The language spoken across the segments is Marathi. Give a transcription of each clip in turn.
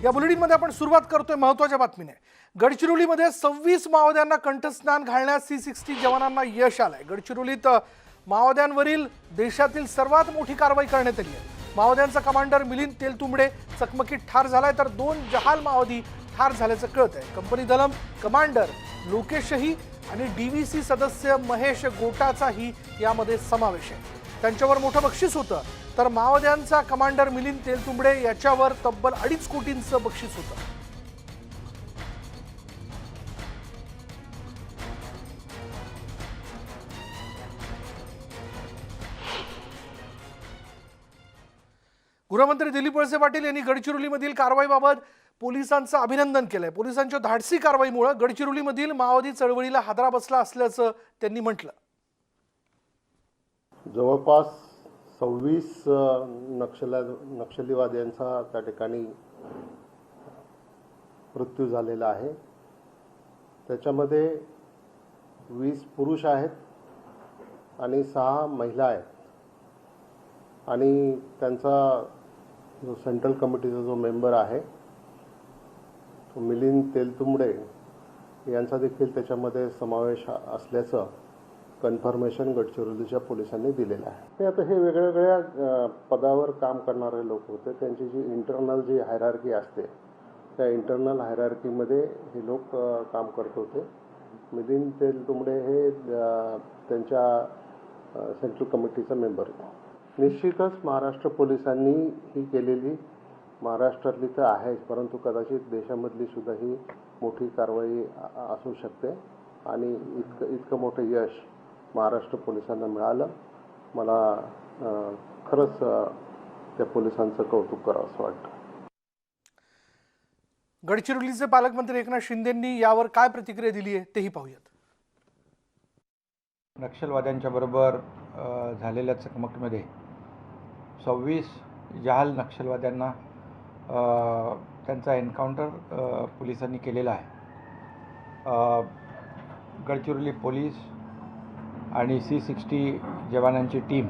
या बुलेटिनमध्ये आपण सुरुवात करतोय महत्त्वाच्या बातमीने। गडचिरोलीमध्ये 26 माओवाद्यांना कंठस्नान घालण्यात C60 जवानांना यश आलंय। गडचिरोलीत माओवाद्यांवरील देशातील सर्वात मोठी कारवाई करण्यात आली आहे। माओवाद्यांचा कमांडर मिलिंद तेलतुंबडे चकमकीत ठार झालाय, तर 2 जहाल माओवादी ठार झाल्याचं कळतंय। कंपनी दलम कमांडर लोकेशही आणि DVC सदस्य महेश गोटाचाही यामध्ये समावेश आहे। त्यांच्यावर मोठं बक्षीस होतं, तर माओवाद्यांचा कमांडर मिलिंद तेलतुंबडे याच्यावर तब्बल 2.5 कोटींचं बक्षीस होतं। गृहमंत्री दिलीप वळसे पाटील यांनी गडचिरोलीमधील कारवाईबाबत पोलिसांचं अभिनंदन केलंय। पोलिसांच्या धाडसी कारवाईमुळे गडचिरोलीमधील माओवादी चळवळीला हादरा बसला असल्याचं त्यांनी म्हटलं। जवळपास 26 नक्षलीवाद्यांचा त्या ठिकाणी मृत्यू झालेला आहे। त्याच्यामध्ये 20 पुरुष आहेत आणि 6 महिला आहेत आणि त्यांचा जो सेंट्रल कमिटीचा जो मेंबर आहे तो मिलिंद तेलतुंबडे यांचा देखील त्याच्यामध्ये समावेश असल्याचं कन्फर्मेशन गडचिरोलीच्या पोलिसांनी दिलेलं आहे। आता हे वेगवेगळ्या पदावर काम करणारे लोक होते, त्यांची जी इंटरनल जी हायरार्की असते त्या इंटरनल हायरार्कीमध्ये हे लोक काम करत होते। मिलिंद तेलतुंबडे हे त्यांच्या सेंट्रल कमिटीचा मेंबर होते। निश्चितच महाराष्ट्र पोलिसांनी ही केलेली महाराष्ट्रातली तर आहेच, परंतु कदाचित देशामधली सुद्धा ही मोठी कारवाई असू शकते आणि इतकं मोठं यश महाराष्ट्र पोलिसांना मिळालं। मला खरंच त्या पोलिसांचं कौतुक करावं असं वाटतं। गडचिरोलीचे पालकमंत्री एकनाथ शिंदेंनी यावर काय प्रतिक्रिया दिली आहे तेही पाहूयात। नक्षलवाद्यांच्या बरोबर झालेल्या चकमकीमध्ये 26 जहाल नक्षलवाद्यांना त्यांचा एन्काउंटर पोलिसांनी केलेला आहे। गडचिरोली पोलीस आणि C60 जवानांची टीम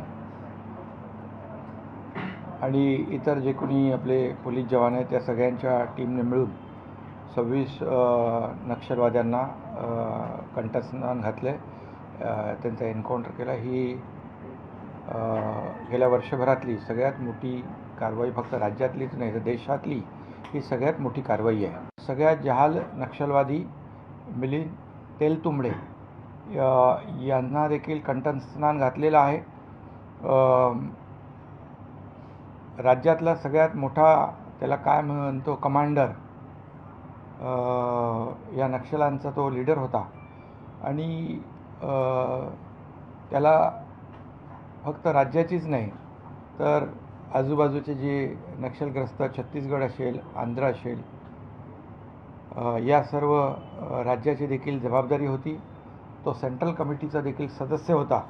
आणि इतर जे कोणी आपले पोलीस जवान आहेत त्या सगळ्यांच्या टीमने मिळून 26 नक्षलवाद्यांना कंठस्नान घातले, त्यांचा एन्काउंटर केला। ही गेल्या वर्षभरातली सगळ्यात मोठी कारवाई फक्त राज्यातलीच नाही तर देशातली ही सगळ्यात मोठी कारवाई आहे। सगळ्यात जहाल नक्षलवादी मिलिंद तेलतुंबडे यांना देखील कंठस्नान घातलेलं आहे। राज्यातला सगळ्यात मोठा त्याला काय म्हणतो कमांडर या नक्षलांचा तो लीडर होता आणि त्याला फक्त राज्याचीच नाही तर आजूबाजूचे जे नक्षलग्रस्त छत्तीसगड असेल, आंध्र असेल, या सर्व राज्याची देखील जबाबदारी होती। तो सेंट्रल कमिटीचा देखील सदस्य होता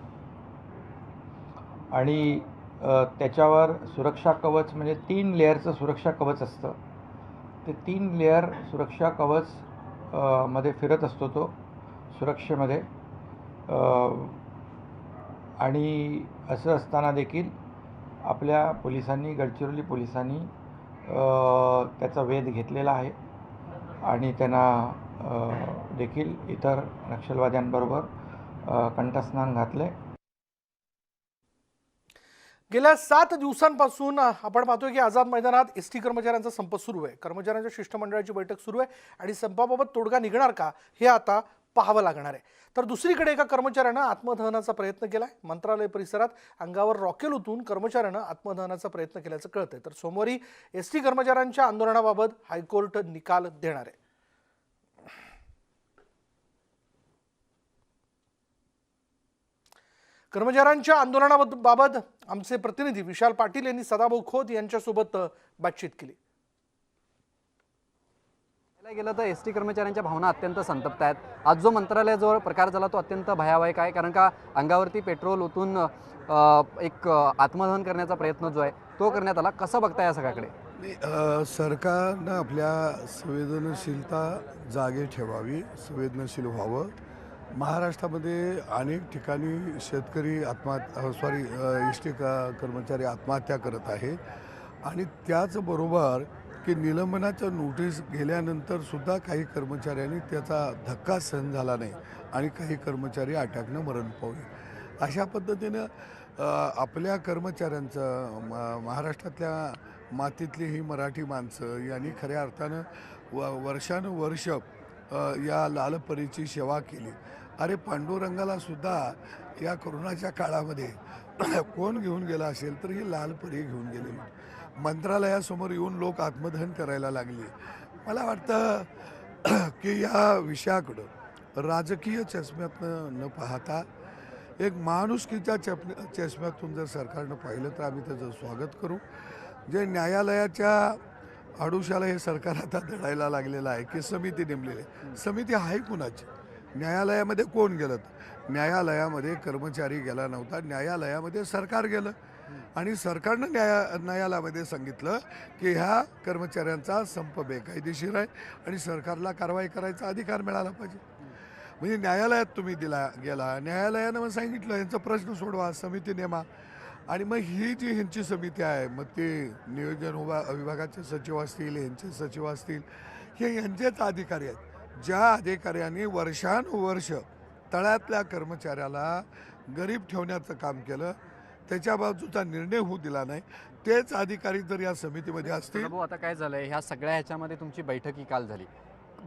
आणि त्याच्यावर सुरक्षा कवच म्हणजे 3 लेयरचं सुरक्षा कवच असतं। ते 3 लेयर सुरक्षा कवच मध्ये फिरत असतो तो सुरक्षेमध्ये। आणि असं असताना देखील आपल्या पोलिसांनी गडचिरोली पोलिसांनी त्याचा वेध घेतलेला आहे आणि त्यांना देखील इतर नक्षलवाद्यांबरोबर कंठस्नान घातले। गेल्या 7 दिवसांपासून आपण पाहतोय की आझाद मैदानात ST कर्मचाऱ्यांचा संप सुरू आहे। कर्मचाऱ्यांच्या शिष्टमंडळाची बैठक सुरू आहे आणि संपाबाबत तोडगा निघणार का हे आता पाहावं लागणार आहे। तर दुसरीकडे एका कर्मचाऱ्यानं आत्मदहनाचा प्रयत्न केलाय। मंत्रालय परिसरात अंगावर रॉकेल ओतून कर्मचाऱ्यानं आत्मदहनाचा प्रयत्न केल्याचं कळतंय। तर सोमवारी ST कर्मचाऱ्यांच्या आंदोलनाबाबत हायकोर्ट निकाल देणार आहे। कर्मचाऱ्यांच्या आंदोलनाबाबत आमचे प्रतिनिधी विशाल पाटील यांनी सदाभाऊ खोत यांच्यासोबत बातचीत केली। गेलं तर ST कर्मचाऱ्यांच्या भावना अत्यंत संतप्त आहेत। आज जो मंत्रालयाजवळ प्रकार झाला तो अत्यंत भयावह आहे, कारण का अंगावरती पेट्रोल ओतून एक आत्मदहन करण्याचा प्रयत्न जो आहे तो करण्यात आला। कसं बघताय या सगळ्याकडे? सरकारनं आपल्या संवेदनशीलता जागे ठेवावी, संवेदनशील व्हावं। महाराष्ट्रामध्ये अनेक ठिकाणी शेतकरी कर्मचारी आत्महत्या करत आहे आणि त्याचबरोबर की निलंबनाचं नोटीस गेल्यानंतर सुद्धा काही कर्मचाऱ्यांनी त्याचा धक्का सहन झाला नाही आणि काही कर्मचारी अटॅकनं मरण पावले. अशा पद्धतीनं आपल्या कर्मचाऱ्यांचं महाराष्ट्रातल्या मातीतली ही मराठी माणसं यांनी खऱ्या अर्थानं वर्षानुवर्ष या लालपरीची सेवा केली. अरे पांडुरंगाला सुद्धा या कोरोनाच्या काळामध्ये कोण घेऊन गेला असेल तर ही लालपरी घेऊन गेलेली. मंत्रालयासमोर येऊन लोक आत्मदहन करायला लागले. मला वाटतं की या विषयाकडं राजकीय चष्म्यातनं न पाहता एक माणुसकीच्या चष्म्यातून जर सरकारनं पाहिलं तर आम्ही त्याचं स्वागत करू. जे न्यायालयाच्या आडुशाला हे सरकार आता दडायला लागलेलं आहे की समिती नेमलेली आहे. समिती आहे कुणाची? न्यायालयामध्ये कोण गेलं? न्यायालयामध्ये कर्मचारी गेला नव्हता, न्यायालयामध्ये सरकार गेलं आणि सरकारनं न्यायालयामध्ये सांगितलं की ह्या कर्मचाऱ्यांचा संप बेकायदेशीर आहे आणि सरकारला कारवाई करायचा अधिकार मिळाला पाहिजे. म्हणजे न्यायालयात तुम्ही गेला, न्यायालयानं मग सांगितलं यांचा प्रश्न सोडवा, समिती नेमा. आणि मग ही जी ह्यांची समिती आहे, मग ते नियोजन विभागाचे सचिव असतील, ह्यांचे सचिव असतील, हे यांचेच अधिकारी आहेत. ज्या अधिकाऱ्यांनी वर्षानुवर्ष तळातल्या कर्मचाऱ्याला गरीब ठेवण्याचं काम केलं, त्याच्या बाजूचा निर्णय होऊ दिला नाही, तेच अधिकारी जर या समितीमध्ये असतील. भाऊ आता काय झालंय, ह्या सगळ्या ह्याच्यामध्ये तुमची बैठकी काल झाली.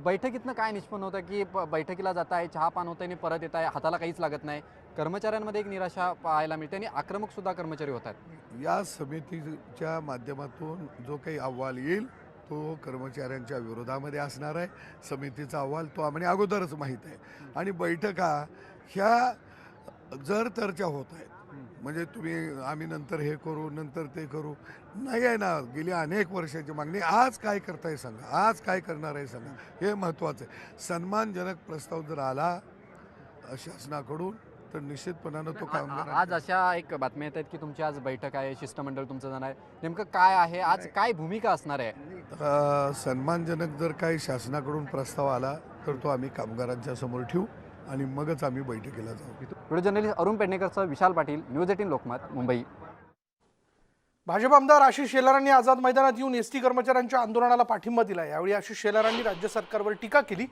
बैठकीतनं काय निष्पन्न होतं की बैठकीला जाताय, चहा पान होत आहे आणि परत येत आहे, हाताला काहीच लागत नाही. कर्मचाऱ्यांमध्ये एक निराशा पाहायला मिळते आणि आक्रमक सुद्धा कर्मचारी होतात. या समितीच्या माध्यमातून जो काही अहवाल येईल तो कर्मचाऱ्यांच्या विरोधामध्ये असणार आहे. समितीचा अहवाल तो आम्हाला अगोदरच माहीत आहे. आणि बैठका ह्या जर तरच्या होत आहेत. म्हणजे आम्ही नंतर हे करू, नंतर ते करू, नाही आहे ना. गेली अनेक वर्षाची मागणी. आज काय करताय सांगा, आज काय करणार आहे सांगा, हे महत्त्वाचं आहे. सन्मानजनक प्रस्ताव जर आला शासनाकडून तर निश्चितपणानं तो कामगार. आज अशा एक बातम्या येत आहेत की तुमची आज बैठक आहे, शिष्टमंडळ तुमचं जाणार आहे, नेमकं काय आहे, आज काय भूमिका असणार आहे? सन्मानजनक जर काही शासनाकडून प्रस्ताव आला तर तो आम्ही कामगारांच्या समोर ठेवू आणि मगच आम्ही बैठकीला जाऊ. Video journalist Arun पेडणेकरसह Vishal Patil, news 18 Lokmat, Mumbai. Bhajap आमदार आशिष शेलारांनी आझाद मैदानात येऊन एसटी कर्मचाऱ्यांच्या आंदोलनाला पाठिंबा दिला. यावेळी आशिष शेलारांनी राज्य सरकारवर टीका केली.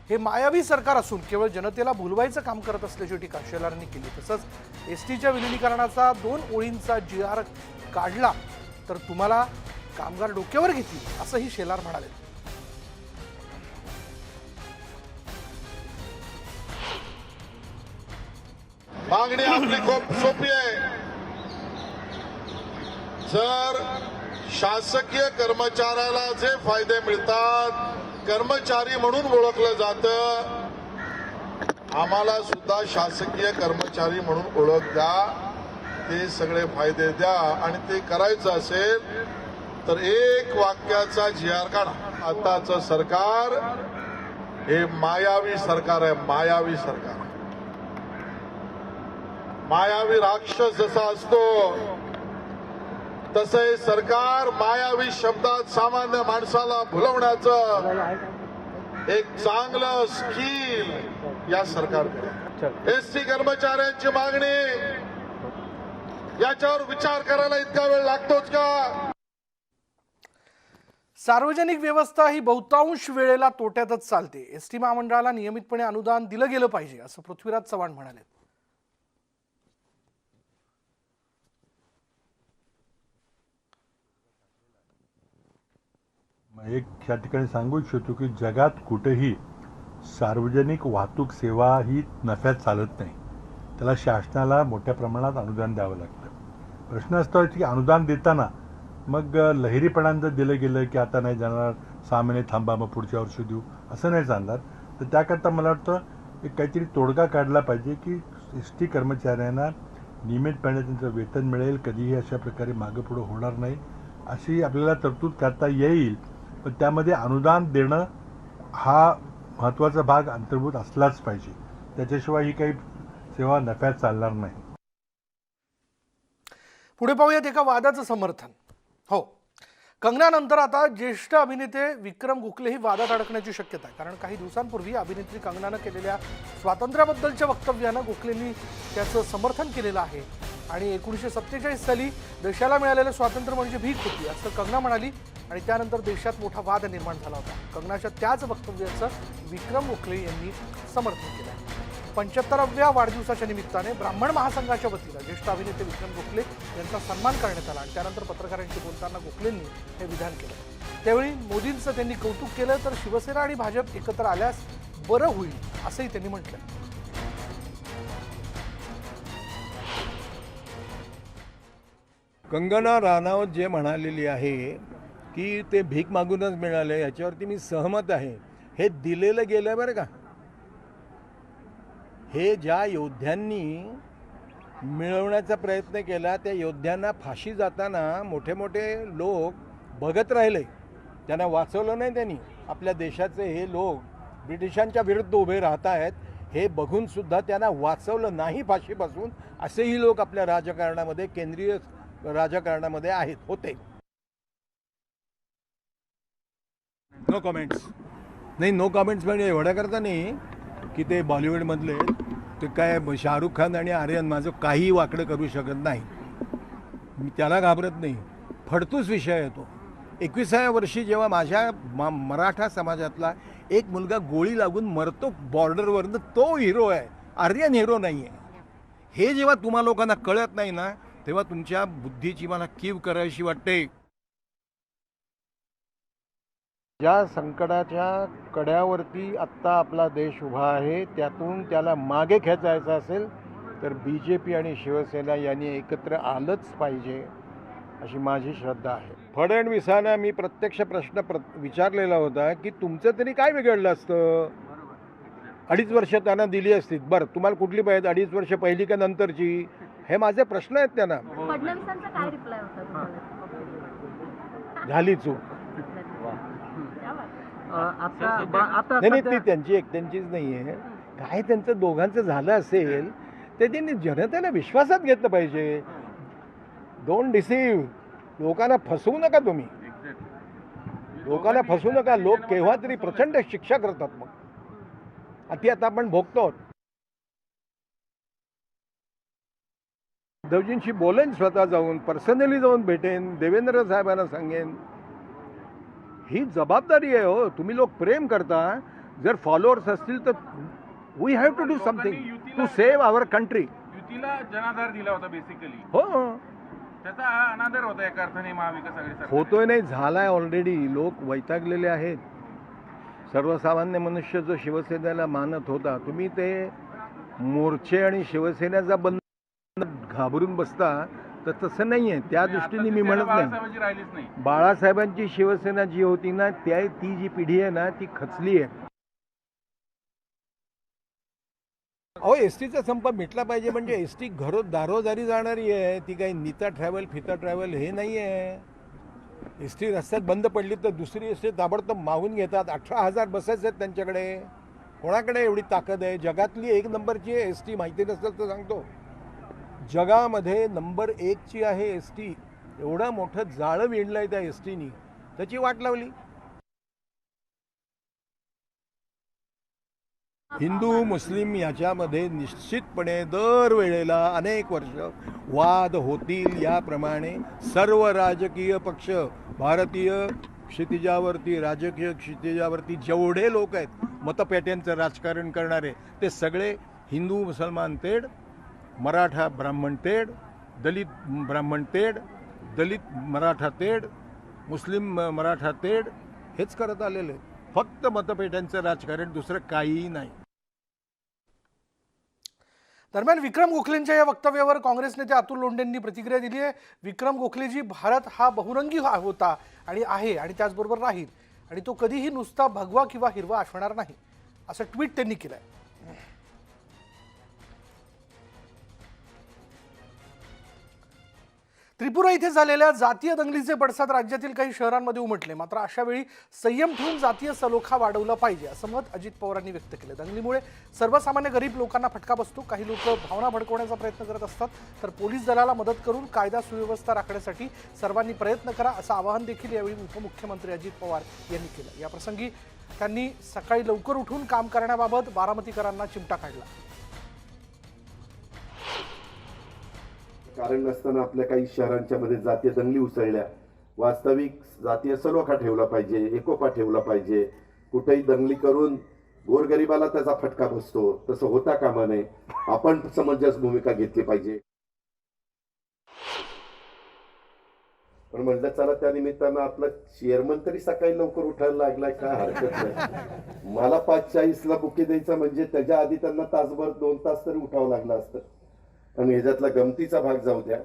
हे मायावी सरकार असून केवळ जनतेला भुलवायचं काम करत असल्याची टीका शेलारांनी केली. तसंच एसटीच्या विलिनीकरणाचा 2 ओळींचा GR काढला तर तुम्हाला कामगार डोक्यावर घेतील असंही शेलार म्हणाले. मागणी आपली खूप सोपी आहे. जर शासकीय कर्मचाऱ्याला जे फायदे मिळतात, कर्मचारी म्हणून ओळखलं जातं, आम्हाला सुद्धा शासकीय कर्मचारी म्हणून ओळख द्या, ते सगळे फायदे द्या. आणि ते करायचं असेल तर एक वाक्याचा GR काढा. आताचं सरकार हे मायावी सरकार आहे, मायावी सरकार. मायावी राक्षस जसा असतो तसं हे सरकार मायावी शब्दात सामान्य माणसाला भुलवण्याचं एक चांगलं स्किल या सरकारकडे. एसटी कर्मचाऱ्यांची मागणी, याच्यावर विचार करायला इतका वेळ लागतोच का? सार्वजनिक व्यवस्था ही बहुतांश वेळेला तोट्यातच चालते. एसटी महामंडळाला नियमितपणे अनुदान दिलं गेलं पाहिजे असं पृथ्वीराज चव्हाण म्हणाले. एक या ठिकाणी सांगू इच्छितो की जगात कुठेही सार्वजनिक वाहतूक सेवा ही नफ्यात चालत नाही. त्याला शासनाला मोठ्या प्रमाणात अनुदान द्यावं लागतं. प्रश्न असतो की अनुदान देताना मग लहेरीपणानं जर दिलं गेलं की आता नाही जाणार, 6 महिने थांबा मग पुढच्या वर्षी देऊ, असं नाही चालणार. तर त्याकरता मला वाटतं एक काहीतरी तोडगा काढला पाहिजे की एसटी कर्मचाऱ्यांना नियमितपणे त्यांचं वेतन मिळेल, कधीही अशा प्रकारे मागं पुढं होणार नाही अशी आपल्याला तरतूद करता येईल. पण त्यामध्ये अनुदान देणं हा महत्त्वाचा भाग अंतर्भूत असलाच पाहिजे. त्याच्याशिवाय ही काही सेवा नफ्यात चालणार नाही. पुढे पाहूयात एका वादाचं समर्थन. हो, कंगनानंतर आता ज्येष्ठ अभिनेते विक्रम गोखलेही वादात अडकण्याची शक्यता आहे. कारण काही दिवसांपूर्वी अभिनेत्री कंगनानं केलेल्या स्वातंत्र्याबद्दलच्या वक्तव्यानं गोखलेंनी त्याचं समर्थन केलेलं आहे. आणि 1947 साली देशाला मिळालेलं स्वातंत्र्य म्हणजे भीक होती असं कंगना म्हणाली. आणि त्यानंतर देशात मोठा वाद निर्माण झाला होता. कंगनाच्या त्याच वक्तव्याचं विक्रम गोखले यांनी समर्थन केलं आहे. 75व्या वाढदिवसाच्या निमित्ताने ब्राह्मण महासंघाच्या वतीनं ज्येष्ठ अभिनेते विक्रम गोखले यांचा सन्मान करण्यात आला आणि त्यानंतर पत्रकारांशी बोलताना गोखलेंनी हे विधान केलं. त्यावेळी मोदींचं त्यांनी कौतुक केलं तर शिवसेना आणि भाजप एकत्र आल्यास बरं होईल असंही त्यांनी म्हटलं. कंगना राणावत जे म्हणालेली आहे की ते भीक मागूनच मिळाले, याच्यावरती मी सहमत आहे. हे दिलेलं गेलं बरं का. हे ज्या योद्ध्यांनी मिळवण्याचा प्रयत्न केला त्या योद्ध्यांना फाशी जाताना मोठे मोठे लोक बघत राहिले, त्यांना वाचवलं नाही. त्यांनी आपल्या देशाचे हे लोक ब्रिटिशांच्या विरुद्ध उभे राहत आहेत हे बघून सुद्धा त्यांना वाचवलं नाही फाशीपासून. असेही लोक आपल्या राजकारणामध्ये, केंद्रीय राजकारणामध्ये आहेत, होते. No comments. नाही, नो कमेंट्स म्हणजे एवढ्या करता नाही की ते बॉलिवूडमधले ते काय शाहरुख खान आणि आर्यन माझं काही वाकडं करू शकत नाही. मी त्याला घाबरत नाही. फडतूस विषय येतो. 21व्या वर्षी जेव्हा माझ्या मराठा समाजातला एक मुलगा गोळी लागून मरतो बॉर्डरवरनं, तो हिरो आहे, आर्यन हिरो नाही आहे. हे जेव्हा तुम्हा लोकांना कळत नाही ना, तेव्हा तुमच्या बुद्धीची मला कीव करायची वाटते. ज्या संकटाच्या कड्यावरती आत्ता आपला देश उभा आहे, त्यातून त्याला मागे खेचायचं असेल तर BJP आणि शिवसेना यांनी एकत्र आलंच पाहिजे अशी माझी श्रद्धा आहे. फडणवीसांना मी प्रत्यक्ष प्रश्न विचारलेला होता की तुमचं तरी काय बिघडलं असतं, 2.5 वर्ष त्यांना दिली असती. बरं, तुम्हाला कुठली पाहिजे, 2.5 वर्ष पहिली का नंतरची, हे माझे प्रश्न आहेत त्यांना. फडणवीसांचा काय रिप्लाय होता? झाली चूक. नाही, ती त्यांचीच नाही आहे. काय त्यांचं दोघांचं झालं असेल ते त्यांनी जनतेला विश्वासात घेतलं पाहिजे. डोंट डिसीव्ह. लोकांना फसवू नका तुम्ही. लोकांना फसवू नका. लोक केव्हा तरी प्रचंड शिक्षा करतात. मग ती आता आपण भोगतो. उद्धवजींशी बोलेन, स्वतः जाऊन पर्सनली जाऊन भेटेन, देवेंद्र साहेबांना सांगेन. ही जबाबदारी आहे. हो, तुम्ही लोक प्रेम करता. जर फॉलोअर्स असतील तर we have to do something to save our country. युतीला जनाधार दिला होता बेसिकली. हो, त्याचा अनादर होता एका अर्थाने महाविकास आघाडी सरकार. होतोय नाही, झालाय ऑलरेडी. लोक वैतागलेले आहेत. सर्वसामान्य मनुष्य जो शिवसेनेला मानत होता, तुम्ही ते मोर्चे आणि शिवसेनेचा बंद घाबरून बसता, तर तसं नाही आहे. त्या दृष्टीने मी म्हणत नाही. राहिलीच नाही. बाळासाहेबांची शिवसेना जी होती ना, ती जी पिढी आहे ना, ती खचली आहे. अहो, एसटीचा संप मिटला पाहिजे. म्हणजे एसटी दारोदारी जाणारी आहे. ती काही नीता ट्रॅव्हल, फिता ट्रॅव्हल हे नाही आहे. एसटी रस्त्यात बंद पडली तर दुसरी एसटी ताबडतोब मागून घेतात. 18,000 बसेस आहेत त्यांच्याकडे. कोणाकडे एवढी ताकद आहे? जगातली 1 नंबरची आहे एसटी. माहिती नसेल तर सांगतो, जगामध्ये नंबर 1ची आहे एसटी. एवढं मोठं जाळं विणलं आहे त्या एसटीनी, त्याची वाट लावली. हिंदू मुस्लिम याच्यामध्ये निश्चितपणे दरवेळेला अनेक वर्ष वाद होतील. याप्रमाणे सर्व राजकीय पक्ष, भारतीय क्षितिजावरती, राजकीय क्षितिजावरती जेवढे लोक आहेत मतपेट्यांचं राजकारण करणारे, ते सगळे हिंदू मुसलमान तेढ, मराठा ब्राह्मण तेढ, दलित ब्राह्मण तेढ, दलित मराठा तेढ, मुस्लिम मराठा तेढ, हेच करत आलेले. फक्त मतपेट्यांचं राजकारण, दुसरं काहीही नाही. दरम्यान विक्रम गोखलेंच्या या वक्तव्यावर काँग्रेस नेते अतुल लोंढेंनी प्रतिक्रिया दिली आहे. विक्रम गोखलेजी, भारत हा बहुरंगी होता आणि आहे आणि त्याचबरोबर राहील, आणि तो कधीही नुसता भगवा किंवा हिरवा असणार नाही, असं ट्विट त्यांनी केलं आहे. त्रिपुरा इथे झालेल्या जातीय दंगलीचे पडसाद राज्यातील काही शहरांमध्ये उमटले. मात्र अशा वेळी संयम ठेवून जातीय सलोखा वाढवला पाहिजे, असं मत अजित पवारांनी व्यक्त केलं. दंगलीमुळे सर्वसामान्य गरीब लोकांना फटका बसतो. काही लोक भावना भडकवण्याचा प्रयत्न करत असतात, तर पोलीस दलाला मदत करून कायदा सुव्यवस्था राखण्यासाठी सर्वांनी प्रयत्न करा, असं आवाहन देखील यावेळी उपमुख्यमंत्री अजित पवार यांनी केलं. याप्रसंगी त्यांनी सकाळी लवकर उठून काम करण्याबाबत बारामतीकरांना चिमटा काढला. कारण नसताना आपल्या काही शहरांच्या मध्ये जातीय दंगली उसळल्या. वास्तविक जातीय सलोखा ठेवला पाहिजे, एकोपा ठेवला पाहिजे. कुठेही दंगली करून गोरगरिबाला त्याचा फटका बसतो, तसं होता कामा नये. आपण समंजस भूमिका घेतली पाहिजे. पण म्हटलं चला त्या निमित्तानं आपला चेअरमन तरी सकाळी लवकर उठायला लागलाय, काय हरकत नाही. मला 5:40ला बुके द्यायचा म्हणजे त्याच्या आधी त्यांना तासभर 2 तास तरी उठावं लागलं असतं. आणि ह्याच्यातला गमतीचा भाग जाऊ द्या.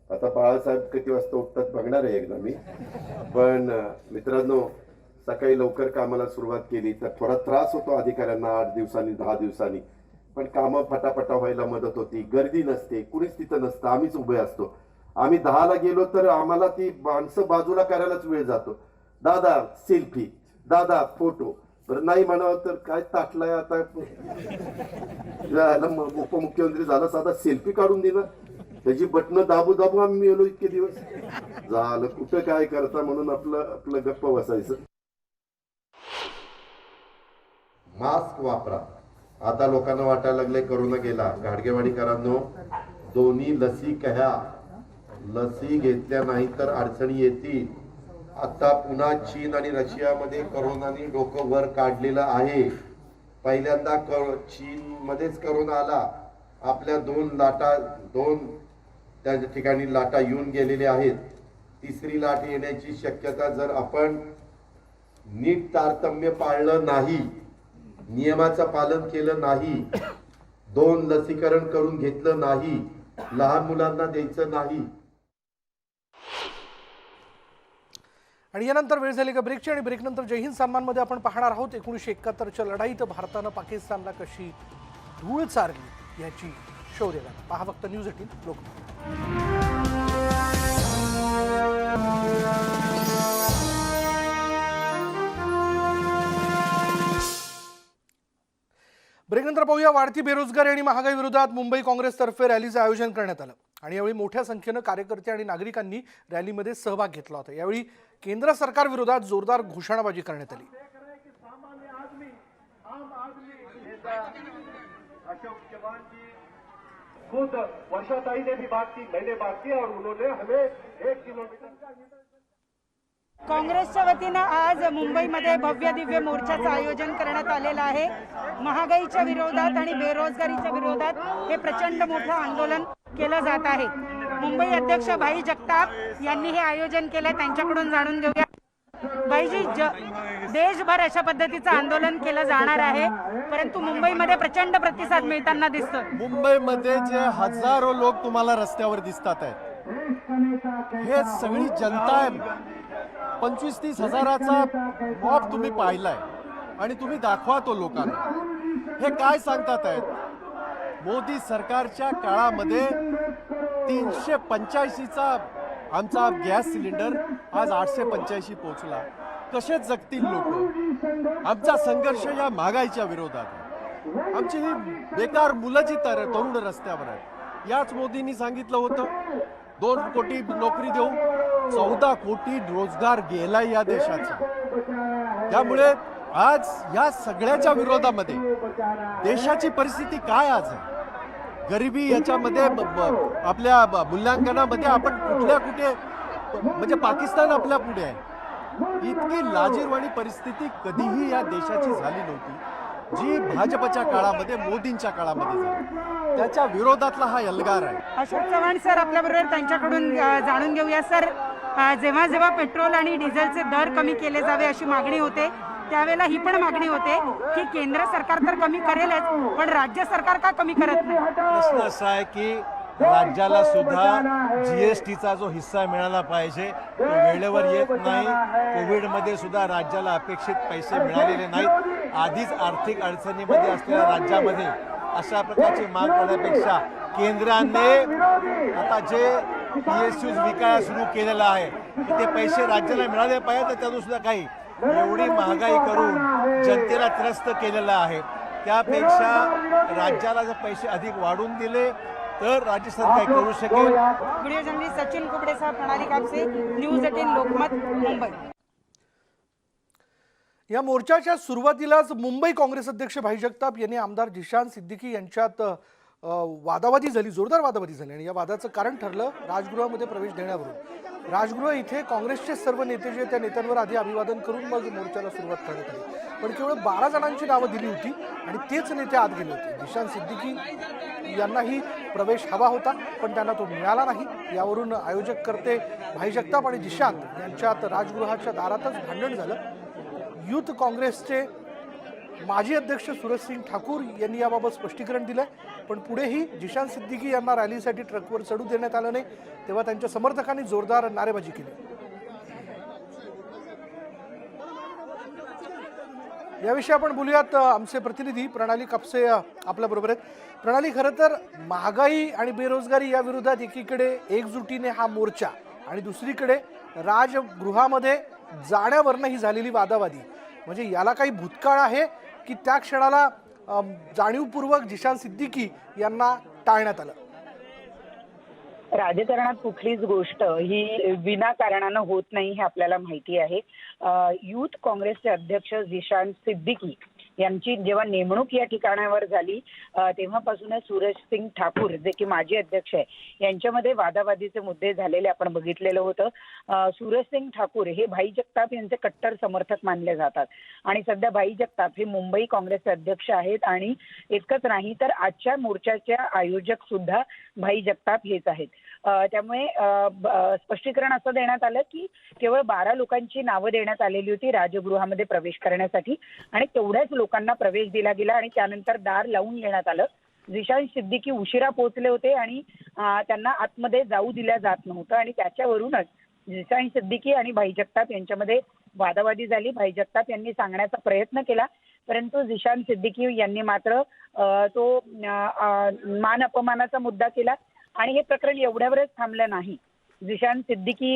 आता बाळासाहेब किती वाजता उठतात बघणार आहे एकदा मी. पण मित्रांनो, सकाळी लवकर कामाला सुरुवात केली तर थोडा त्रास होतो अधिकाऱ्यांना 8 दिवसांनी 10 दिवसांनी, पण कामं फटाफटा व्हायला मदत होती. गर्दी नसते, कुणीच तिथं नसतं, आम्हीच उभे असतो. आम्ही 10ला गेलो तर आम्हाला ती माणसं बाजूला करायलाच वेळ जातो. दादा सेल्फी, दादा फोटो. बरं नाही म्हणावं तर काय ताटलाय आता, उपमुख्यमंत्री झाला, साधा सेल्फी काढून दिला. त्याची बटणं दाबू दाबू आम्ही गेलो इतके दिवस. झालं कुठं काय करता म्हणून आपलं गप्प बसायचं. मास्क वापरा. आता लोकांना वाटायला लागले करोना गेला. गाडगेवाडीकरांनो, दोन्ही लसी घ्या. लसी घेतल्या नाही तर अडचणी येतील. आता पुन्हा चीन आणि रशियामध्ये करोनाने डोकं वर काढलेलं आहे. पहिल्यांदा चीन मध्येच करोना आला. आपल्या 2 त्या ठिकाणी लाटा येऊन गेलेले आहेत. 3री लाट येण्याची शक्यता जर आपण नीट तारतम्य पाळलं नाही, नियमाचं पालन केलं नाही, 2 लसीकरण करून घेतलं नाही, लहान मुलांना द्यायचं नाही. आणि यानंतर वेळ झाली का ब्रेकची, आणि ब्रेकनंतर जय हिंद सन्मानमध्ये आपण पाहणार आहोत 1971च्या लढाईत भारतानं पाकिस्तानला कशी धूळ चारली याची शोध घेणार. पहा फक्त न्यूज 18 लोकमत. ब्रेकनंतर पाहूया वाढती बेरोजगारी आणि महागाई विरोधात मुंबई काँग्रेसतर्फे रॅलीचं आयोजन करण्यात आलं आणि यावेळी मोठ्या संख्येनं कार्यकर्ते आणि नागरिकांनी रॅलीमध्ये सहभाग घेतला होता. यावेळी केंद्र सरकार विरोधात जोरदार घोषणाबाजी करण्यात आली. अशोक चव्हाण जी खुद वर्षाताई ने भी बात की, मैंने बात की और उन्होंने हमें 1 किलोमीटर. काँग्रेसच्या वतीनं आज मुंबईमध्ये भव्य दिव्य मोर्चाचं आयोजन करण्यात आलेलं आहे. महागाईच्या विरोधात आणि बेरोजगारीच्या विरोधात हे प्रचंड मोठं आंदोलन केलं जात आहे. मुंबई अध्यक्ष भाई जगताप यांनी हे आयोजन केलं, त्यांच्याकडून जाणून घेऊया. भाईजी, देशभर अशा पद्धतीचं आंदोलन केलं जाणार आहे, परंतु मुंबईमध्ये प्रचंड प्रतिसाद मिळताना दिसतो. मुंबईमध्ये जे हजारो लोक तुम्हाला रस्त्यावर दिसतात आहेत, हे सगळी जनता आहे. 25-30 हजाराचा मॉब तुम्ही पाहिलाय आणि तुम्ही दाखवा तो लोकांना. हे काय सांगतात आहेत? मोदी सरकारच्या काळामध्ये 385चा आमचा गॅस सिलेंडर आज 885 पोहोचला. कसे जगतील लोक? आमचा संघर्ष या महागाईच्या विरोधात आहे. आमची ही बेकार मुलं जी तरुण रस्त्यावर आहेत, याच मोदींनी सांगितलं होतं 2 कोटी नोकरी देऊ, 14 कोटी रोजगार गेलाय या देशाचा. त्यामुळे आज या सगळ्याच्या विरोधामध्ये देशाची परिस्थिती काय आज आहे? गरिबी याच्यामध्ये आपल्या मूल्यांकनामध्ये आपण कुठे म्हणजे पाकिस्तान आपल्या पुढे आहे. इतकी लाजिरवाणी परिस्थिती कधीही या देशाची झाली नव्हती, जी भाजपच्या काळामध्ये, मोदींच्या काळामध्ये झाली. त्याच्या विरोधातला हा एल्गार आहे. अशोक चव्हाण सर आपल्याबरोबर, त्यांच्याकडून जाणून घेऊया. सर, जेव्हा जेव्हा पेट्रोल आणि डिझेलचे दर कमी केले जावे अशी मागणी होते, त्यावेळेला ही पण मागणी होते की केंद्र सरकार तर कमी करेलच, पण राज्य सरकार का कमी करत नाही? प्रश्न असा आहे की राज्याला सुद्धा GSTचा जो हिस्सा मिळाला पाहिजे तो वेळेवर येत नाही. कोविडमध्ये सुद्धा राज्याला अपेक्षित पैसे मिळालेले नाहीत. आधीच आर्थिक अडचणीमध्ये असलेल्या राज्यामध्ये अशा प्रकारची माग करण्यापेक्षा केंद्राने आता जे PSUs विकायला सुरू केलेलं आहे ते पैसे राज्याला मिळाले पाहिजे. तर त्यातून सुद्धा काही एवढी महागाई करून जनतेला त्रस्त केलेलं आहे, त्यापेक्षा राज्याला जर पैसे अधिक वाढून दिले तर राज्य सरकार करू शकेल. व्हिडिओ जर्नलिस्ट सचिन कुबडेसह प्रणाली कापसे, न्यूज 18 लोकमत, मुंबई. या मोर्चाच्या सुरुवातीलाच मुंबई काँग्रेस अध्यक्ष भाई जगताप यांनी आमदार जिशान सिद्दीकी यांच्यात वादावादी झाली, जोरदार वादावादी झाली आणि या वादाचं कारण ठरलं राजगृहामध्ये प्रवेश देण्यावरून. राजगृह इथे काँग्रेसचे सर्व नेते जे त्या नेत्यांवर आधी अभिवादन करून मग मोर्चाला सुरुवात करण्यात आली. पण केवळ 12 जणांची नावं दिली होती आणि तेच नेते आत गेले होते. जिशान सिद्दीकी यांनाही प्रवेश हवा होता, पण त्यांना तो मिळाला नाही. यावरून आयोजक करते भाई जगताप आणि जिशांत यांच्यात राजगृहाच्या दारातच भांडण झालं. युथ काँग्रेसचे माजी अध्यक्ष सूरजसिंग ठाकूर यांनी याबाबत स्पष्टीकरण दिलंय, पण पुढेही जिशान सिद्दीकी यांना रॅलीसाठी ट्रकवर चढू देण्यात आलं नाही, तेव्हा त्यांच्या समर्थकांनी जोरदार नारेबाजी केली. याविषयी आपण बोलूयात. आमचे प्रतिनिधी प्रणाली कापसे आपल्या बरोबर आहेत. प्रणाली, खरं तर महागाई आणि बेरोजगारी या विरोधात एकीकडे एकजुटीने हा मोर्चा आणि दुसरीकडे राजगृहामध्ये जाण्यावरनं ही झालेली वादावादी, म्हणजे याला काही भूतकाळ आहे की त्या क्षणाला जाणीवपूर्वक जिशान सिद्दीकी यांना टाळण्यात आलं? राजकारणात कुठलीच गोष्ट ही विनाकारणानं होत नाही हे आपल्याला माहिती आहे. युथ काँग्रेसचे अध्यक्ष जिशान सिद्दीकी यांची जेव्हा नेमणूक या ठिकाणावर झाली तेव्हापासूनच सूरजसिंग ठाकूर जे की माजी अध्यक्ष आहे यांच्यामध्ये वादावादीचे मुद्दे झालेले आपण बघितलेलं होतं. सूरजसिंग ठाकूर हे भाई जगताप यांचे कट्टर समर्थक मानले जातात आणि सध्या भाई जगताप हे मुंबई काँग्रेसचे अध्यक्ष आहेत आणि इतकंच नाही तर आजच्या मोर्चाच्या आयोजक सुद्धा भाई जगताप हेच आहेत. त्यामुळे स्पष्टीकरण असं देण्यात आलं की केवळ 12 लोकांची नावं देण्यात आलेली होती राजगृहामध्ये प्रवेश करण्यासाठी आणि तेवढ्याच लोकांना प्रवेश दिला गेला आणि त्यानंतर दार लावून घेण्यात आलं. जिशान सिद्दीकी उशिरा पोहोचले होते आणि त्यांना आतमध्ये जाऊ दिल्या जात नव्हतं आणि त्याच्यावरूनच जिशान सिद्दीकी आणि भाई जगताप यांच्यामध्ये वादावादी झाली. भाई जगताप यांनी सांगण्याचा प्रयत्न केला, परंतु जिशान सिद्दीकी यांनी मात्र तो मान अपमानाचा मुद्दा केला आणि हे प्रकरण एवढ्यावरच थांबलं नाही. जिशान सिद्दीकी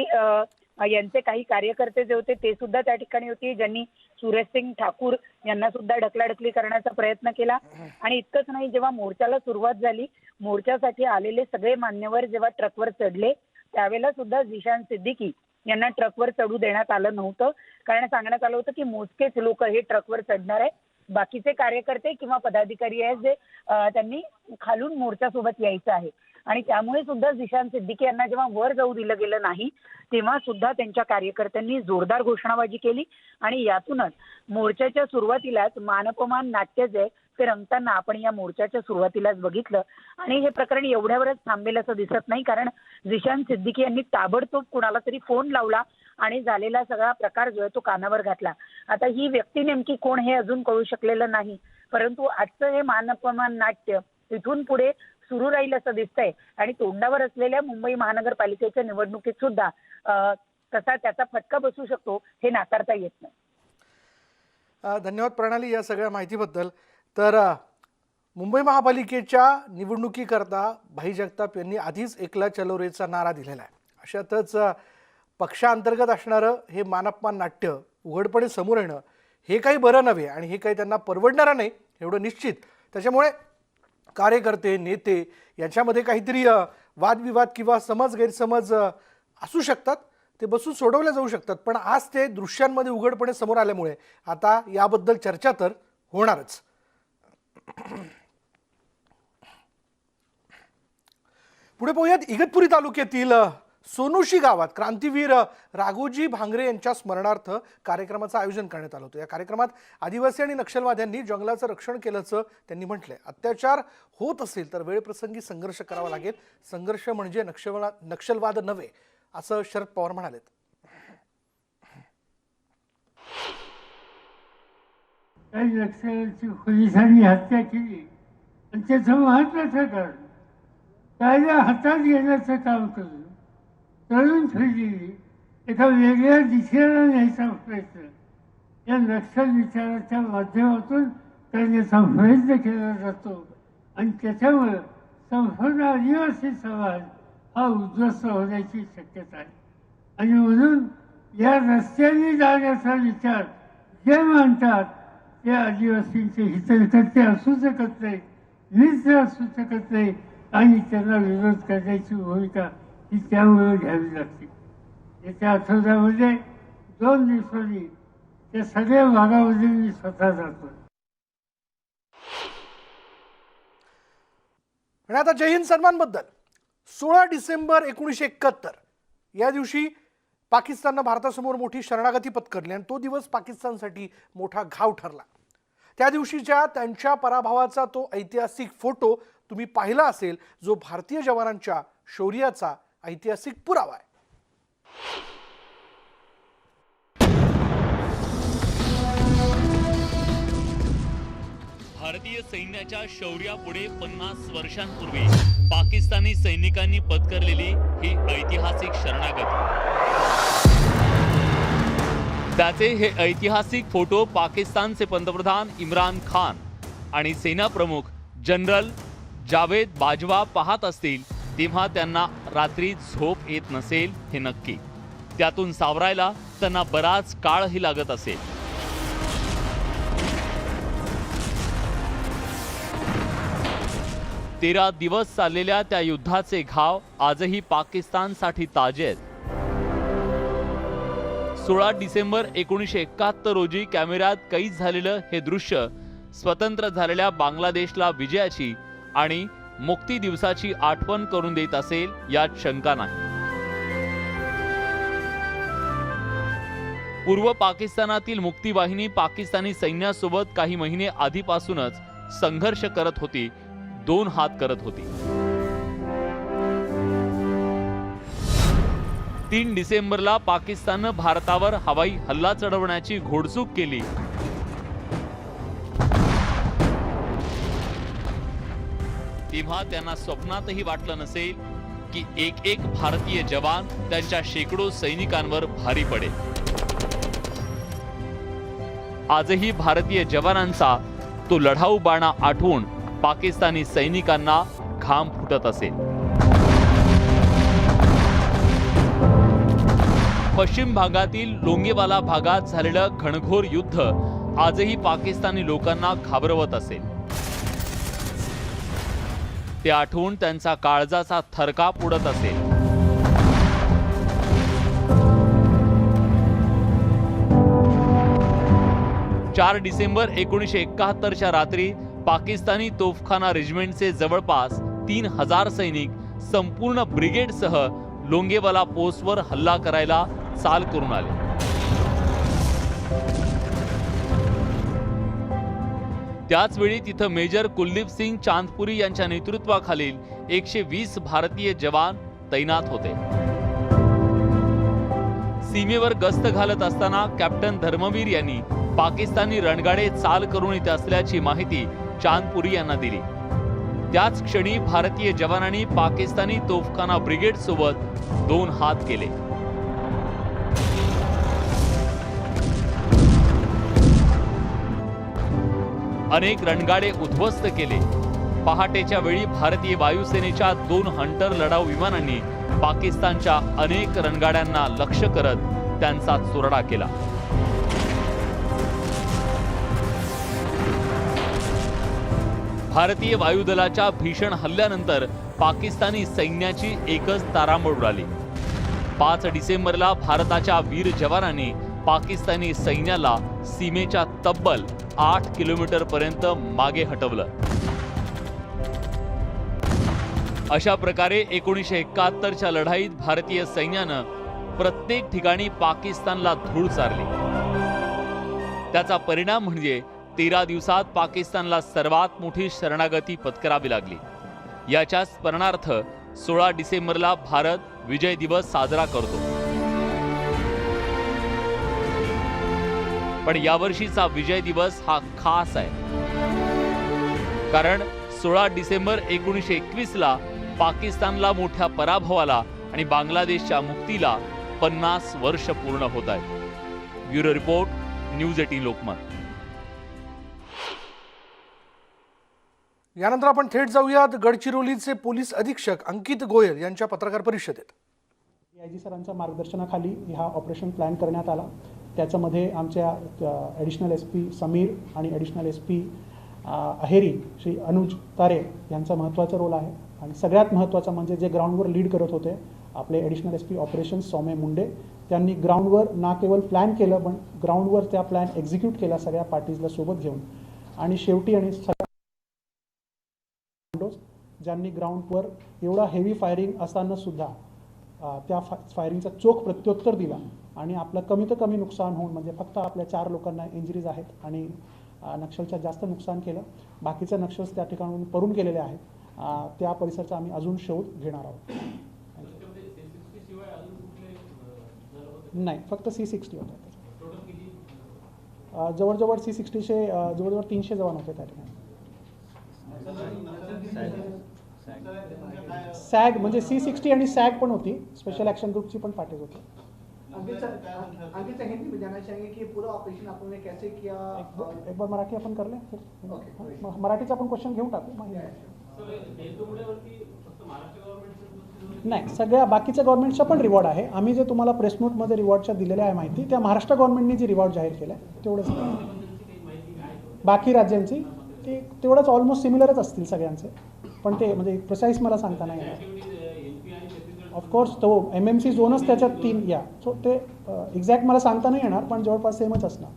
यांचे काही कार्यकर्ते जे होते ते सुद्धा त्या ठिकाणी होते, ज्यांनी सूरजसिंग ठाकूर यांना सुद्धा ढकलाढकली करण्याचा प्रयत्न केला. आणि इतकंच नाही, जेव्हा मोर्चाला सुरुवात झाली, मोर्चासाठी आलेले सगळे मान्यवर जेव्हा ट्रकवर चढले त्यावेळेला सुद्धा जिशान सिद्दीकी यांना ट्रकवर चढू देण्यात आलं नव्हतं, कारण सांगण्यात आलं होतं की मोजकेच लोक हे ट्रकवर चढणार आहे, बाकीचे कार्यकर्ते किंवा पदाधिकारी आहेत जे त्यांनी खालून मोर्चासोबत यायचं आहे. आणि त्यामुळे सुद्धा जिशान सिद्दीकी यांना जेव्हा वर जाऊ दिलं गेलं नाही तेव्हा सुद्धा त्यांच्या कार्यकर्त्यांनी जोरदार घोषणाबाजी केली आणि यातूनच मोर्चाच्या सुरुवातीलाच मानपमान नाट्य जे ते रंगताना आपण या मोर्चाच्या सुरुवातीलाच बघितलं. आणि हे प्रकरण एवढ्यावरच थांबेल असं दिसत नाही, कारण जिशान सिद्दीकी यांनी ताबडतोब कुणाला तरी फोन लावला आणि झालेला सगळा प्रकार जो आहे तो कानावर घातला. आता ही व्यक्ती नेमकी कोण हे अजून कळू शकलेलं नाही, परंतु आजचं हे मानपमान नाट्य इथून पुढे सुरू राहील असं दिसतंय आणि तोंडावर असलेल्या मुंबई महानगरपालिकेच्या निवडणुकीत सुद्धा कसा त्याचा फटका बसू शकतो हे नाकारता येत नाही. धन्यवाद प्रणाली या सगळ्या माहितीबद्दल. तर मुंबई महापालिकेच्या निवडणुकीकरता भाई जगताप यांनी आधीच एकला चलो रेचा नारा दिलेला आहे. अशातच पक्षांतर्गत असणारं हे मानपमान नाट्य उघडपणे समोर येणं हे काही बरं नव्हे आणि हे काही त्यांना परवडणारं नाही एवढं निश्चित. त्याच्यामुळे कार्यकर्ते नेते याच्यामध्ये काहीतरी वादविवाद किंवा समज गैरसमज असू शकतात, ते बसून सोडवले जाऊ शकतात, पण आज ते दृश्यांमध्ये उघडपणे समोर आल्यामुळे आता याबद्दल चर्चा तर होणारच. पुढे पाहूयात. इगतपुरी तालुक्यातील सोनोशी गावात क्रांतीवीर राघोजी भांगरे यांच्या स्मरणार्थ कार्यक्रमाचं आयोजन करण्यात आलं होतं. या कार्यक्रमात आदिवासी आणि नक्षलवाद्यांनी जंगलाचं रक्षण केल्याचं त्यांनी म्हटलंय. अत्याचार होत असेल तर वेळप्रसंगी संघर्ष करावा लागेल, संघर्ष म्हणजे नक्षलवाद नव्हे असं शरद पवार म्हणालेत. काही नक्षलांची पोलिसांनी हत्या केली आणि त्याचं महत्वाचं कारण कायदा हातात घेण्याचं काम करून तरुण पिढीने एका वेगळ्या दिशेला न्यायचा प्रयत्न या नक्षल विचाराच्या माध्यमातून करण्याचा प्रयत्न केला जातो आणि त्याच्यामुळं संपूर्ण आदिवासी समाज हा उद्ध्वस्त होण्याची शक्यता आहे. आणि म्हणून या रस्त्याने जाण्याचा विचार जे मानतात ते आदिवासींचे हितकर्ते असू शकत नाही, मित्र असू शकत नाही आणि त्यांना विरोध करण्याची भूमिका ही त्यामुळे घ्यावी लागते. याच्या आठवड्यामध्ये 2 दिवसांनी त्या सगळ्या भागामध्ये मी स्वतः जातो. आणि आता जय हिंद सन्मान बद्दल 16 डिसेंबर 1971 या दिवशी पाकिस्ताननं भारतासमोर मोठी शरणागती पत्करली आणि तो दिवस पाकिस्तानसाठी मोठा घाव ठरला. त्या दिवशीच्या त्यांच्या पराभवाचा तो ऐतिहासिक फोटो तुम्ही पाहिला असेल, जो भारतीय जवानांच्या शौर्याचा ऐतिहासिक पुरावा आहे. भारतीय सैन्याच्या शौर्यापुढे 50 वर्षांपूर्वी पाकिस्तानी सैनिकांनी पत्करलेली ही ऐतिहासिक शरणागती. त्याचे हे ऐतिहासिक फोटो पाकिस्तानचे पंतप्रधान इम्रान खान आणि सेनाप्रमुख जनरल जावेद बाजवा पाहत असतील तेव्हा त्यांना रात्री झोप येत नसेल हे नक्की. त्यातून सावरायला त्यांना बराच काळही लागत असेल. तेरा दिवस चाललेल्या त्या युद्धाचे घाव आजही पाकिस्तानसाठी ताजे आहेत. 16 डिसेंबर 1971 रोजी कॅमेऱ्यात कैद झालेलं हे दृश्य स्वतंत्र झालेल्या बांगलादेशला विजयाची आणि मुक्ती दिवसाची आठवण करून देत असेल यात शंका नाही. पूर्व पाकिस्तानातील मुक्ती वाहिनी पाकिस्तानी सैन्यासोबत काही महिने आधीपासूनच संघर्ष करत होती, दोन हात करत होती. 3 डिसेंबरला पाकिस्ताननं भारतावर हवाई हल्ला चढवण्याची घोडचूक केली. तेव्हा त्यांना स्वप्नातही वाटलं नसेल की एक भारतीय जवान त्यांच्या शेकडो सैनिकांवर भारी पडेल. आजही भारतीय जवानांचा तो लढाऊ बाणा आठवून पाकिस्तानी सैनिकांना घाम फुटत असेल. पश्चिम भागातील लोंगेवाला भागात झालेलं घणघोर युद्ध आजही पाकिस्तानी लोकांना घाबरवत असेल. ते आठवून त्यांचा काळजाचा थरकाप उडत असेल. चार डिसेंबर 1971च्या रात्री पाकिस्तानी तोफखाना रेजिमेंटचे जवळपास 3000 सैनिक संपूर्ण ब्रिगेडसह लोंगेवाला पोस्टवर हल्ला करायला चाल करून आले. त्याच वेळी तिथं मेजर कुलदीप सिंग चांदपुरी यांच्या नेतृत्वाखालील 120 भारतीय जवान तैनात होते. सीमेवर गस्त घालत असताना कॅप्टन धर्मवीर यांनी पाकिस्तानी रणगाडे चाल करून येत असल्याची माहिती चांदपुरी यांना दिली. त्याच क्षणी भारतीय जवानांनी पाकिस्तानी तोफखाना ब्रिगेड सोबत दोन हात केले. अनेक रणगाडे उद्ध्वस्त केले. पहाटेच्या वेळी भारतीय वायुसेनेच्या 2 हंटर लढाऊ विमानांनी पाकिस्तानच्या अनेक रणगाड्यांना लक्ष्य करत त्यांचा चुरडा केला. भारतीय वायुदलाच्या भीषण हल्ल्यानंतर पाकिस्तानी सैन्याची एकच तारांबळ उडाली. 5 डिसेंबरला भारताच्या वीर जवानांनी पाकिस्तानी सैन्याला सीमेच्या तब्बल 8 किलोमीटर पर्यंत मागे हटवलं. अशा प्रकारे 1971च्या लढाईत भारतीय सैन्यानं प्रत्येक ठिकाणी पाकिस्तानला धूळ चारली. त्याचा परिणाम म्हणजे 13 दिवसात पाकिस्तानला सर्वात मोठी शरणागती पत्करावी लागली. याच्या स्मरणार्थ 16 डिसेंबरला भारत विजय दिवस साजरा करतो. पण यावर्षीचा विजय दिवस हा खास आहे, कारण 16 डिसेंबर 1921ला पाकिस्तानला मोठ्या पराभवाला आणि बांगलादेशच्या मुक्तीला 50 वर्ष पूर्ण होत आहेत. Bureau report, news 18 Lokmat. यानंतर आपण थेट जाऊयात गडचिरोलीचे पोलीस अधीक्षक अंकित गोयल यांच्या पत्रकार परिषदेत. DIG सरांच्या मार्गदर्शनाखाली हा ऑपरेशन प्लॅन करण्यात आला. त्याच्यामध्ये आमच्या ॲडिशनल SP समीर आणि ॲडिशनल SP अहेरी श्री अनुज तारे यांचा महत्त्वाचा रोल आहे. आणि सगळ्यात महत्त्वाचं म्हणजे जे ग्राउंडवर लीड करत होते आपले ॲडिशनल SP ऑपरेशन्स सौम्य मुंडे, त्यांनी ग्राउंडवर ना केवळ प्लॅन केलं पण ग्राउंडवर त्या प्लॅन एक्झिक्यूट केला सगळ्या पार्टीजला सोबत घेऊन. आणि शेवटी आणि ज्यांनी ग्राउंडवर एवढा हेवी फायरिंग असताना सुद्धा त्या फायरिंगचा चोख प्रत्युत्तर दिला आणि आपलं कमीत कमी नुकसान होऊन म्हणजे फक्त आपल्या 4 लोकांना इंजरीज आहेत आणि नक्षलच्या जास्त नुकसान केलं. बाकीचे नक्षल्स त्या ठिकाणून पळून गेलेले आहेत. त्या परिसराचा आम्ही अजून शोध घेणार आहोत. नाही, फक्त C60 होतं. जवळजवळ C60चे जवळजवळ 300 जवान होते त्या ठिकाणी. सॅग म्हणजे C60 आणि सॅग पण होती, स्पेशल ॲक्शन ग्रुपची पण पार्टीज होती. अंकित हिंदी में जानना चाहेंगे कि पूरा ऑपरेशन आपने कैसे किया? एक बार मराठी आपण करले मराठीचा आपण क्वेश्चन घेऊन टाकू. नाही, सगळ्या बाकीच्या गव्हर्नमेंटचा पण रिवॉर्ड आहे. आम्ही जे तुम्हाला प्रेस नोटमध्ये रिवॉर्डच्या दिलेल्या आहे माहिती, त्या महाराष्ट्र गव्हर्नमेंटने जी रिवॉर्ड जाहीर केला आहे तेवढंच. बाकी राज्यांची ते तेवढंच ऑलमोस्ट सिमिलरच असतील सगळ्यांचे, पण ते म्हणजे प्रिसाईज मला सांगता नाही येणार. ऑफकोर्स तो MMC झोनच त्याच्यात 3 या, सो ते एक्झॅक्ट मला सांगता नाही येणार, पण जवळपास सेमच असणार.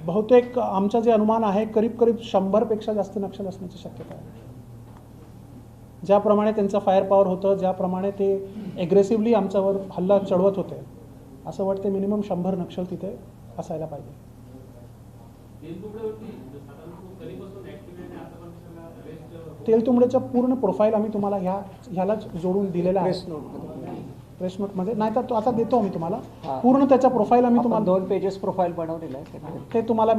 बहुतेक आमचं जे अनुमान आहे करीब 100पेक्षा जास्त नक्षल असण्याची शक्यता आहे. ज्याप्रमाणे त्यांचं फायर पॉवर होतं, ज्याप्रमाणे ते ॲग्रेसिव्हली आमच्यावर हल्ला चढवत होते, असं वाटतं मिनिमम 100 नक्षल तिथे असायला पाहिजे. तेलतुंबडेचं पूर्ण प्रोफाईल आम्ही तुम्हाला ह्यालाच जोडून दिलेला आहे प्रेस नोटमध्ये. नाही तर तो आता देतो आम्ही तुम्हाला पूर्ण त्याचा प्रोफाईल. आम्ही तुम्हाला 2 पेजेस प्रोफाईल बनवलेलं आहे, ते तुम्हाला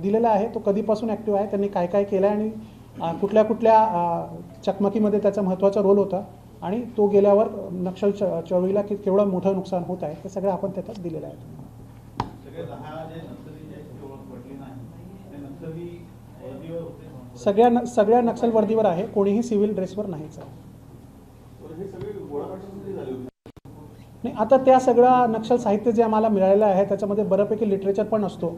दिलेलं आहे. तो कधीपासून ॲक्टिव्ह आहे, त्यांनी काय काय केलं आहे आणि कुठल्या चकमकीमध्ये त्याचा महत्त्वाचा रोल होता आणि तो गेल्यावर नक्षल चळवळीला केवढं मोठं नुकसान होत आहे ते सगळं आपण त्याच्यात दिलेलं आहे. सगळ्या नक्षल वर्दीवर आहे, कोणीही सिव्हिल ड्रेसवर नाहीच आहे. नाही, आता त्या सगळ्या नक्षल साहित्य जे आम्हाला मिळालेलं आहे त्याच्यामध्ये बऱ्यापैकी लिटरेचर पण असतो.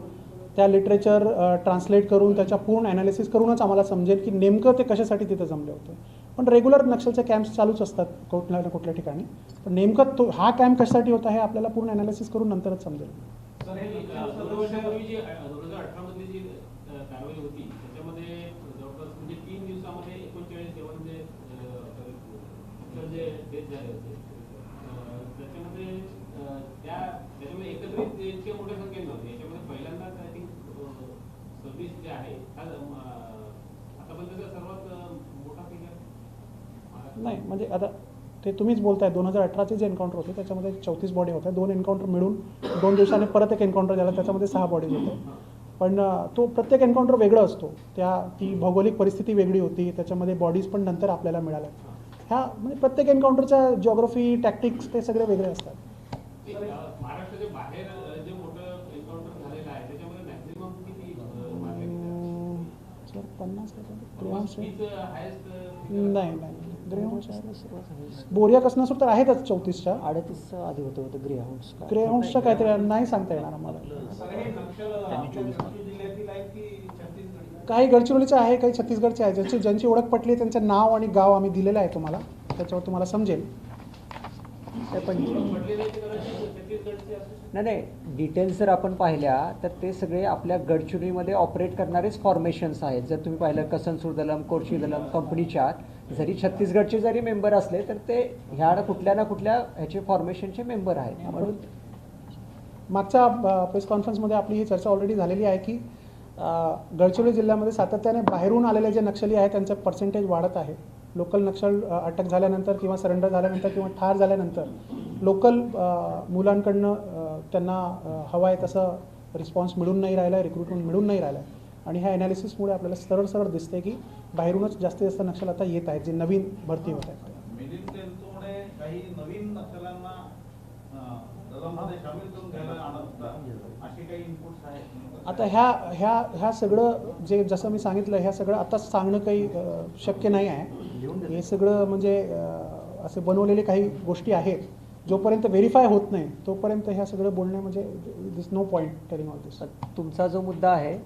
त्या लिटरेचर ट्रान्सलेट करून त्याच्या पूर्ण ॲनालिसिस करूनच आम्हाला समजेल की नेमकं ते कशासाठी तिथे जमले होते. पण रेग्युलर नक्षलचे कॅम्प्स चालूच असतात कुठल्या ना कुठल्या ठिकाणी, पण नेमकं तो हा कॅम्प कशासाठी होता हे आपल्याला पूर्ण ॲनालिसिस करून नंतरच समजेल. नाही, म्हणजे आता ते तुम्हीच बोलताय 2018चे जे एन्काउंटर होते त्याच्यामध्ये 34 बॉडी होत्या. 2 एन्काउंटर मिळून 2 दिवसांनी परत एक एन्काउंटर झाला, त्याच्यामध्ये 6 बॉडीज होते. पण तो प्रत्येक एन्काउंटर वेगळं असतो. ती भौगोलिक परिस्थिती वेगळी होती, त्याच्यामध्ये बॉडीज पण नंतर आपल्याला मिळाल्या. ह्या म्हणजे प्रत्येक एन्काउंटरच्या जिओग्राफी टॅक्टिक्स ते सगळे वेगळे असतात. सर 50 नाही बोरिया कसनासूर तर आहेतच 34च्या. 38चं आधी होतं ग्रेहाउंड्सच्या काहीतरी नाही सांगता येणार आम्हाला. काही गडचिरोलीचे आहे, काही छत्तीसगडचे आहे. ज्यांची ओळख पटली आहे त्यांचं नाव आणि गाव आम्ही दिलेलं आहे तुम्हाला, त्याच्यावर तुम्हाला समजेल. नाही, डिटेल्स जर आपण पाहिल्या तर ते सगळे आपल्या गडचिरोलीमध्ये ऑपरेट करणारेच फॉर्मेशन्स आहेत. जर तुम्ही पाहिलं कसनसूर दलम, कोरशी दलम, कंपनी 4 जरी छत्तीसगडचे जरी मेंबर असले तर ते ह्या कुठल्या ना कुठल्या ह्याचे फॉर्मेशनचे मेंबर आहेत. म्हणून मागच्या प्रेस कॉन्फरन्समध्ये आपली ही चर्चा ऑलरेडी झालेली आहे की गडचिरोली जिल्ह्यामध्ये सातत्याने बाहेरून आलेले जे नक्षली आहेत त्यांचं पर्सेंटेज वाढत आहे. लोकल नक्षल अटक झाल्यानंतर किंवा सरेंडर झाल्यानंतर किंवा ठार झाल्यानंतर लोकल मुलांकडनं त्यांना हवा आहे तसं रिस्पॉन्स मिळून नाही राहिला आहे, रिक्रुटमेंट मिळून नाही राहिला आहे. आणि ह्या ॲनालिसिसमुळे आपल्याला सरळ दिसते की बाहेरूनच जास्तीत जास्त नक्षल आता येत आहेत, जे नवीन भरती होत आहेत. आता ह्या सगळं जे जसं मी सांगितलं ह्या सगळं आता सांगणं काही शक्य नाही आहे. हे सगळं म्हणजे असे बनवलेले काही गोष्टी आहेत. जोपर्यंत व्हेरीफाय होत नाही तोपर्यंत ह्या सगळं बोलणे म्हणजे दिस नो पॉईंट टेलिंग ऑल दिस. तुमचा जो मुद्दा आहे,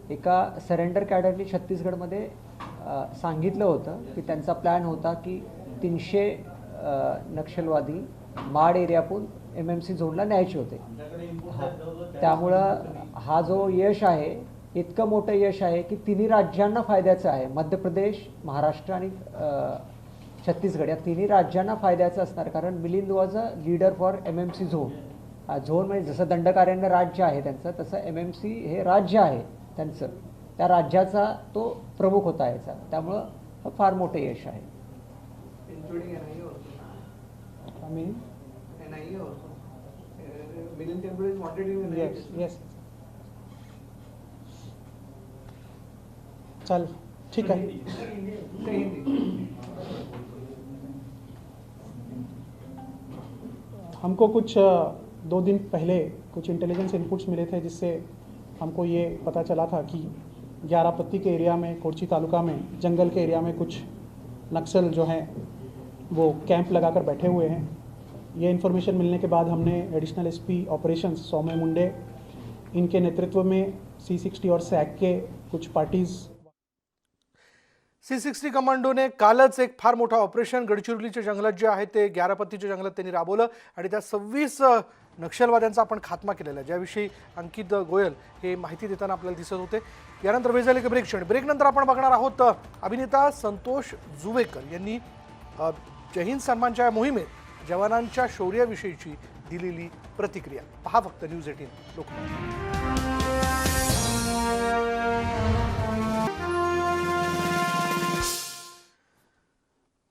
एका सरेंडर कॅडरनी छत्तीसगडमध्ये सांगितलं होतं की त्यांचा प्लॅन होता की 300 नक्षलवादी माड एरियातून MMC झोनला न्यायचे होते. त्यामुळं हा जो यश आहे इतकं मोठं यश आहे की तिन्ही राज्यांना फायद्याचं आहे. मध्य प्रदेश, महाराष्ट्र आणि छत्तीसगड या तिन्ही राज्यांना फायद्याचं असणार, कारण Milind was a leader for MMC zone. Zone म्हणजे जसं दंडकारण्य राज्य आहे त्यांचं, तसं MMC हे राज्य आहे त्यांचं. त्या राज्याचा तो प्रमुख होता याचा, त्यामुळं फार मोठं यश आहे. चल ठीक है. हमको कुछ 2 दिन पहले कुछ इंटेलिजेंस इनपुट्स मिले थे, जिससे हमको ये पता चला था कि ग्यारापत्ती के एरिया में, कोरची तालुका में, जंगल के एरिया में कुछ नक्सल जो हैं वो कैंप लगाकर बैठे हुए हैं. ये इन्फॉर्मेशन मिलने के बाद हमने एडिशनल SP ऑपरेशंस सौम्य मुंडे, इनके नेतृत्व में C60 और सैक के कुछ पार्टीज. C60 कमांडोने कालच एक फार मोठं ऑपरेशन गडचिरोलीच्या जंगलात जे आहे ते ग्यारापत्तीच्या जंगलात त्यांनी राबवलं आणि त्या 26 नक्षलवाद्यांचा आपण खात्मा केलेला आहे, ज्याविषयी अंकित गोयल हे माहिती देताना आपल्याला दिसत होते. यानंतर वेळ झाली की ब्रेक क्षण. ब्रेकनंतर आपण बघणार आहोत अभिनेता संतोष जुवेकर यांनी जय हिंद सन्मानच्या मोहिमेत जवानांच्या शौर्याविषयीची दिलेली प्रतिक्रिया. पहा फक्त न्यूज 18 लोकमत.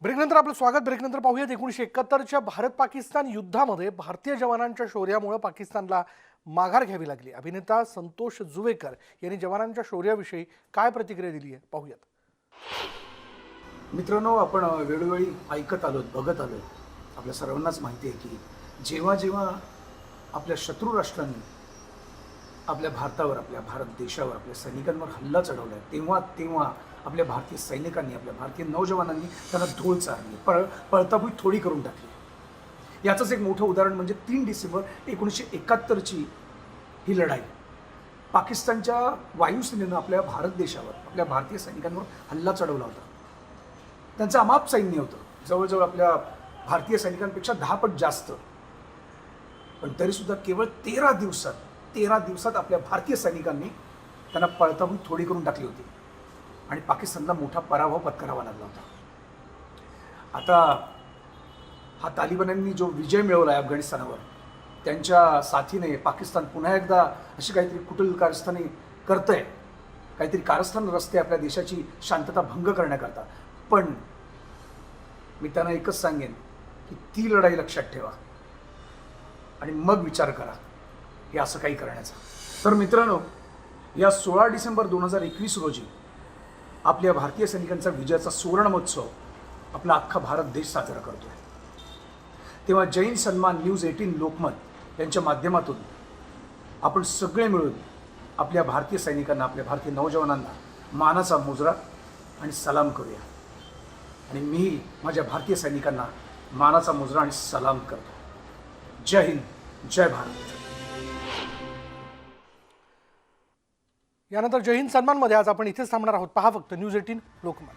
ब्रेकनंतर आपलं स्वागत. ब्रेकनंतर पाहूयात 1971च्या भारत पाकिस्तान युद्धामध्ये भारतीय जवानांच्या शौर्यामुळे पाकिस्तानला माघार घ्यावी लागली. अभिनेता संतोष जुवेकर यांनी जवानांच्या शौर्याविषयी काय प्रतिक्रिया दिली आहे पाहूयात. मित्रांनो, आपण वेळोवेळी ऐकत आलो, बघत आलो, आपल्या सर्वांनाच माहिती आहे की जेव्हा जेव्हा आपल्या शत्रू राष्ट्रांनी आपल्या भारतावर, आपल्या भारत देशावर, आपल्या सैनिकांवर हल्ला चढवला, तेव्हा तेव्हा आपल्या भारतीय सैनिकांनी, आपल्या भारतीय नौजवानांनी त्यांना धूळ चारली, पळताभुई थोडी करून टाकली. याचंच एक मोठं उदाहरण म्हणजे 3 डिसेंबर 1971ची ही लढाई. पाकिस्तानच्या वायुसेनेनं आपल्या भारत देशावर, आपल्या भारतीय सैनिकांवर हल्ला चढवला होता. त्यांचं अमाप सैन्य होतं, जवळजवळ आपल्या भारतीय सैनिकांपेक्षा 10 पट जास्त. पण तरीसुद्धा केवळ 13 दिवसात आपल्या भारतीय सैनिकांनी त्यांना पळताभुई थोडी करून टाकली होती आणि पाकिस्तानला मोठा पराभव पत्करावा लागला होता. आता हा तालिबान्यांनी जो विजय मिळवला आहे अफगाणिस्तानावर, त्यांच्या साथीने पाकिस्तान पुन्हा एकदा अशी काहीतरी कुटील कारस्थाने करतंय, काहीतरी कारस्थान रस्ते आपल्या देशाची शांतता भंग करण्याकरता. पण मी त्यांना एकच सांगेन की ती लढाई लक्षात ठेवा आणि मग विचार करा हे असं काही करण्याचा. तर मित्रांनो, या 16 डिसेंबर 2021 रोजी आपल्या भारतीय सैनिकांचा विजयाचा सुवर्ण महोत्सव आपला अख्खा भारत देश साजरा करतोय. तेव्हा जय हिंद सन्मान न्यूज 18 लोकमत यांच्या माध्यमातून आपण सगळे मिळून आपल्या भारतीय सैनिकांना, आपल्या भारतीय नौजवानांना मानाचा मुजरा आणि सलाम करूया. आणि मी माझ्या भारतीय सैनिकांना मानाचा मुजरा आणि सलाम करतो. जय हिंद, जय भारत. यानंतर जय हिंद सन्मानमध्ये आज आपण इथेच थांबणार आहोत. पहा फक्त न्यूज 18 लोकमत.